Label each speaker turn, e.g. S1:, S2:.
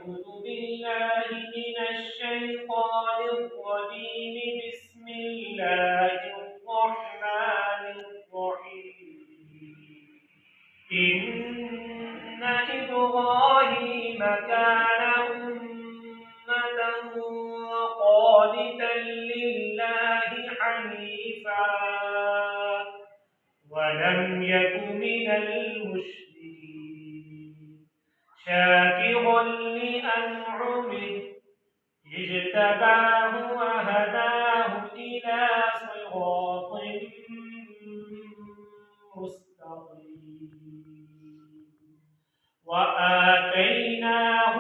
S1: أعوذ بالله من الشيطان الرجيم. بسم الله الرحمن الرحيم. إن إبراهيم كان أمة قانتا لله حنيفا ولم يك من المشركين شاكرا لأنعمه اجتباه وهداه إلى صراط مستقيم وآتيناه